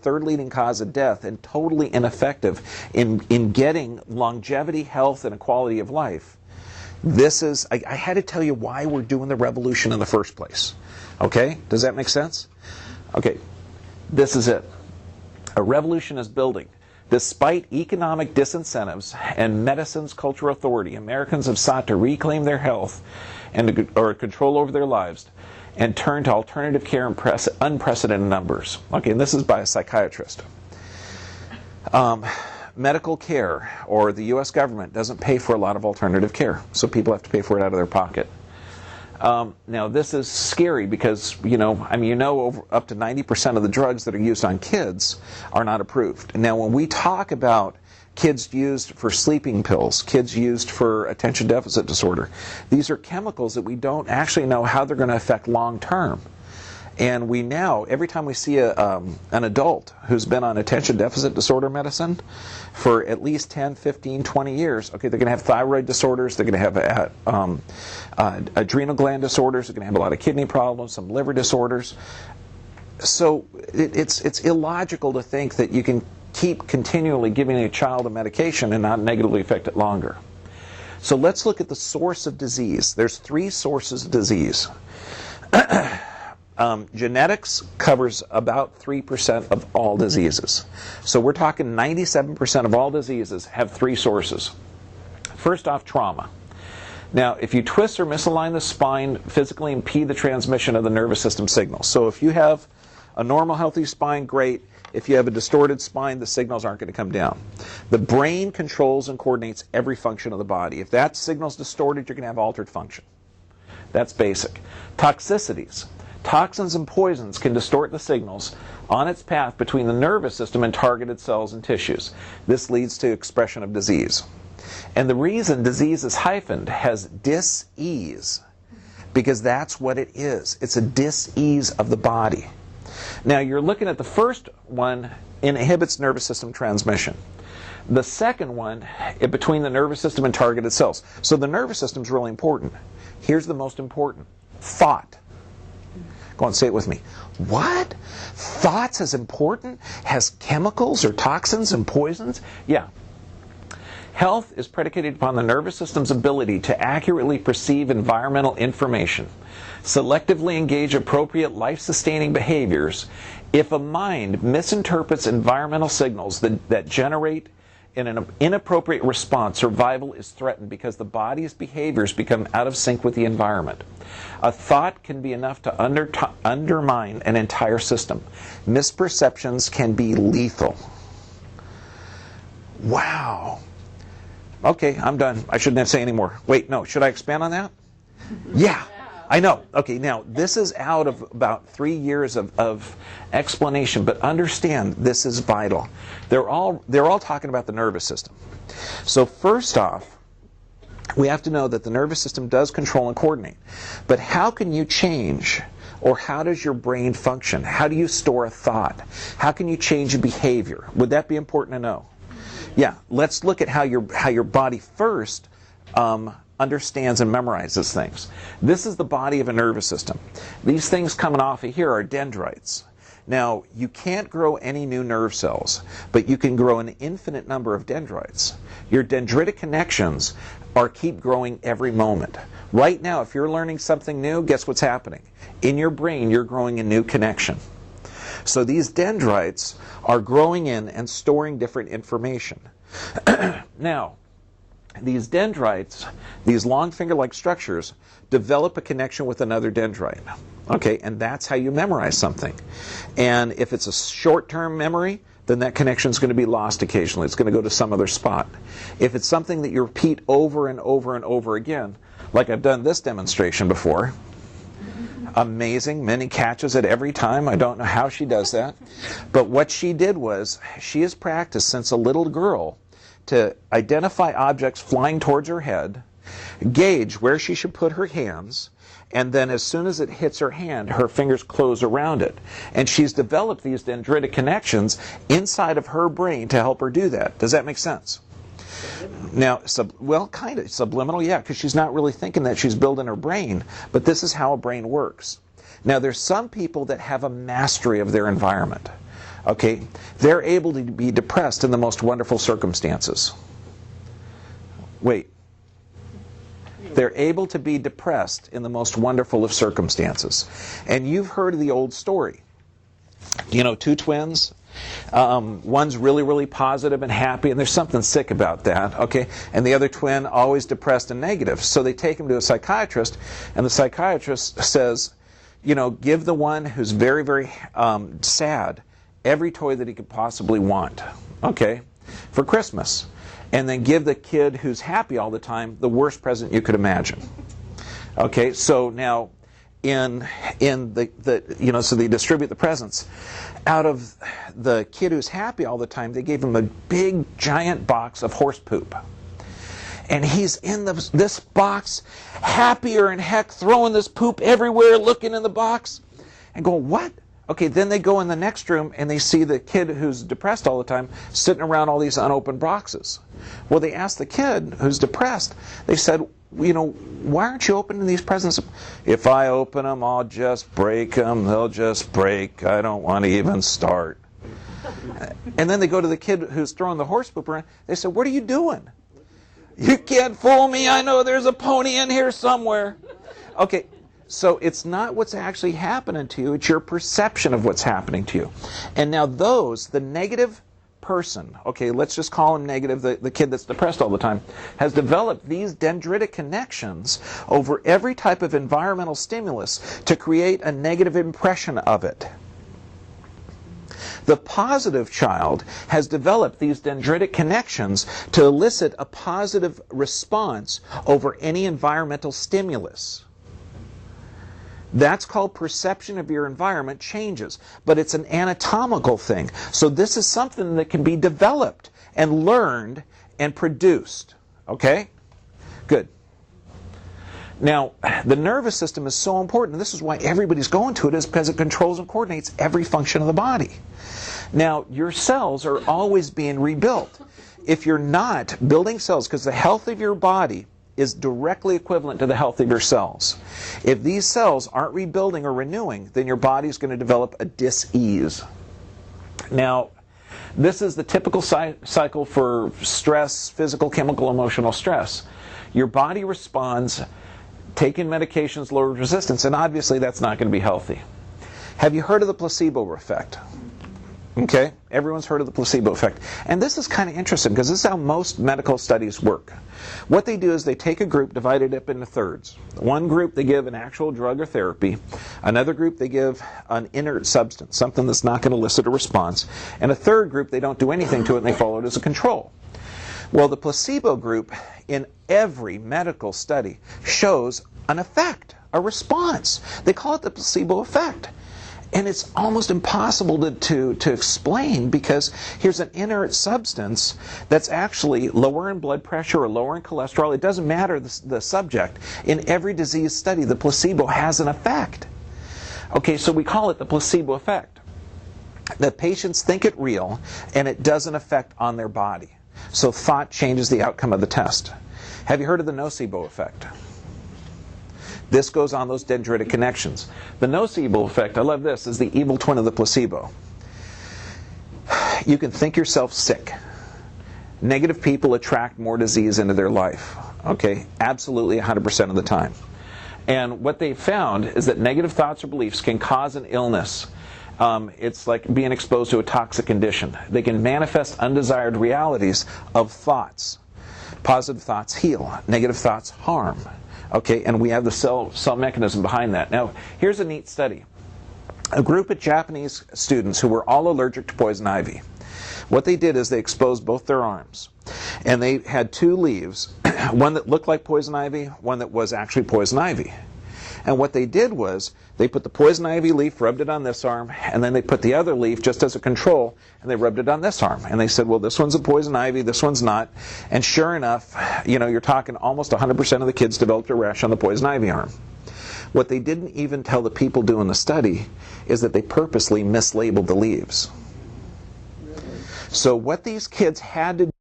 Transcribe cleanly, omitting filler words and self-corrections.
third leading cause of death and totally ineffective in getting longevity, health, and a quality of life. This is, I had to tell you why we're doing the revolution in the first place. Okay? Does that make sense? Okay. This is it. A revolution is building. Despite economic disincentives and medicine's cultural authority, Americans have sought to reclaim their health or control over their lives and turn to alternative care in unprecedented numbers. Okay, and this is by a psychiatrist. Medical care, or the U.S. government, doesn't pay for a lot of alternative care, so people have to pay for it out of their pocket. Now, this is scary because, up to 90% of the drugs that are used on kids are not approved. Now, when we talk about kids used for sleeping pills, kids used for attention deficit disorder, these are chemicals that we don't actually know how they're going to affect long term. And we now, every time we see an adult who's been on attention deficit disorder medicine for at least 10, 15, 20 years, okay, they're going to have thyroid disorders, they're going to have adrenal gland disorders, they're going to have a lot of kidney problems, some liver disorders. So it's illogical to think that you can keep continually giving a child a medication and not negatively affect it longer. So let's look at the source of disease. There's 3 sources of disease. Genetics covers about 3% of all diseases. So we're talking 97% of all diseases have 3 sources. First off, trauma. Now, if you twist or misalign the spine, physically impede the transmission of the nervous system signals. So if you have a normal, healthy spine, great. If you have a distorted spine, the signals aren't going to come down. The brain controls and coordinates every function of the body. If that signal's distorted, you're going to have altered function. That's basic. Toxicities. Toxins and poisons can distort the signals on its path between the nervous system and targeted cells and tissues. This leads to expression of disease. And the reason disease is hyphened has dis-ease, because that's what it is. It's a dis-ease of the body. Now, you're looking at the first one, inhibits nervous system transmission. The second one, between the nervous system and targeted cells. So the nervous system is really important. Here's the most important. Thought. Go on, say it with me. What? Thoughts as important? Has chemicals or toxins and poisons? Yeah. Health is predicated upon the nervous system's ability to accurately perceive environmental information, selectively engage appropriate life-sustaining behaviors. If a mind misinterprets environmental signals that generate an inappropriate response, survival is threatened because the body's behaviors become out of sync with the environment. A thought can be enough to undermine an entire system. Misperceptions can be lethal. Wow. Okay, I'm done. I shouldn't say any more. Wait, no, should I expand on that? Yeah. I know. Okay, now this is out of about 3 years of explanation, but understand this is vital. They're all talking about the nervous system. So first off, we have to know that the nervous system does control and coordinate. But how can you change, or how does your brain function? How do you store a thought? How can you change a behavior? Would that be important to know? Yeah, let's look at how your body first understands and memorizes things. This is the body of a nervous system. These things coming off of here are dendrites. Now, you can't grow any new nerve cells, but you can grow an infinite number of dendrites. Your dendritic connections keep growing every moment. Right now, if you're learning something new, guess what's happening? In your brain, you're growing a new connection. So these dendrites are growing in and storing different information. Now, these dendrites, these long finger-like structures, develop a connection with another dendrite. Okay, and that's how you memorize something. And if it's a short-term memory, then that connection is going to be lost occasionally. It's going to go to some other spot. If it's something that you repeat over and over and over again, like I've done this demonstration before, amazing, Minnie catches it every time. I don't know how she does that. But what she did was, she has practiced since a little girl to identify objects flying towards her head, gauge where she should put her hands, and then as soon as it hits her hand, her fingers close around it. And she's developed these dendritic connections inside of her brain to help her do that. Does that make sense? Now, well, kind of subliminal, yeah, because she's not really thinking that she's building her brain, but this is how a brain works. Now, there's some people that have a mastery of their environment. Okay, they're able to be depressed in the most wonderful circumstances. Wait. They're able to be depressed in the most wonderful of circumstances. And you've heard of the old story. You know, two twins. One's really, really positive and happy, and there's something sick about that, okay? And the other twin, always depressed and negative. So they take him to a psychiatrist, and the psychiatrist says, you know, give the one who's very, very sad every toy that he could possibly want, okay, for Christmas. And then give the kid who's happy all the time the worst present you could imagine. Okay, so now in the you know, so they distribute the presents. Out of the kid who's happy all the time, they gave him a big giant box of horse poop. And he's in this box, happier and heck, throwing this poop everywhere, looking in the box, and going, what? Okay, then they go in the next room and they see the kid who's depressed all the time sitting around all these unopened boxes. Well, they asked the kid who's depressed, they said, you know, why aren't you opening these presents? If I open them, I'll just break them. They'll just break. I don't want to even start. And then they go to the kid who's throwing the horse poop around. They said, what are you doing? You can't fool me. I know there's a pony in here somewhere. Okay. So it's not what's actually happening to you, it's your perception of what's happening to you. And now the negative person, okay, let's just call him negative, the kid that's depressed all the time, has developed these dendritic connections over every type of environmental stimulus to create a negative impression of it. The positive child has developed these dendritic connections to elicit a positive response over any environmental stimulus. That's called perception of your environment changes, but it's an anatomical thing. So this is something that can be developed and learned and produced. Okay? Good. Now, the nervous system is so important, and this is why everybody's going to it, is because it controls and coordinates every function of the body. Now, your cells are always being rebuilt. If you're not building cells, because the health of your body is directly equivalent to the health of your cells. If these cells aren't rebuilding or renewing, then your body's going to develop a dis-ease. Now, this is the typical cycle for stress, physical, chemical, emotional stress. Your body responds, taking medications lowers resistance, and obviously that's not going to be healthy. Have you heard of the placebo effect? Okay, everyone's heard of the placebo effect. And this is kind of interesting because this is how most medical studies work. What they do is they take a group, divide it up into thirds. One group they give an actual drug or therapy. Another group they give an inert substance, something that's not going to elicit a response. And a third group they don't do anything to it and they follow it as a control. Well, the placebo group in every medical study shows an effect, a response. They call it the placebo effect. And it's almost impossible to explain because here's an inert substance that's actually lowering blood pressure or lowering cholesterol. It doesn't matter the subject. In every disease study, the placebo has an effect. Okay, so we call it the placebo effect. The patients think it real, and it does an effect on their body. So thought changes the outcome of the test. Have you heard of the nocebo effect? This goes on those dendritic connections. The nocebo effect, I love this, is the evil twin of the placebo. You can think yourself sick. Negative people attract more disease into their life. Okay, absolutely 100% of the time. And what they found is that negative thoughts or beliefs can cause an illness. It's like being exposed to a toxic condition. They can manifest undesired realities of thoughts. Positive thoughts heal. Negative thoughts harm. Okay, and we have the cell mechanism behind that. Now, here's a neat study. A group of Japanese students who were all allergic to poison ivy. What they did is they exposed both their arms. And they had two leaves, one that looked like poison ivy, one that was actually poison ivy. And what they did was they put the poison ivy leaf, rubbed it on this arm, and then they put the other leaf just as a control, and they rubbed it on this arm. And they said, well, this one's a poison ivy, this one's not. And sure enough, you know, you're talking almost 100% of the kids developed a rash on the poison ivy arm. What they didn't even tell the people doing the study is that they purposely mislabeled the leaves. So what these kids had to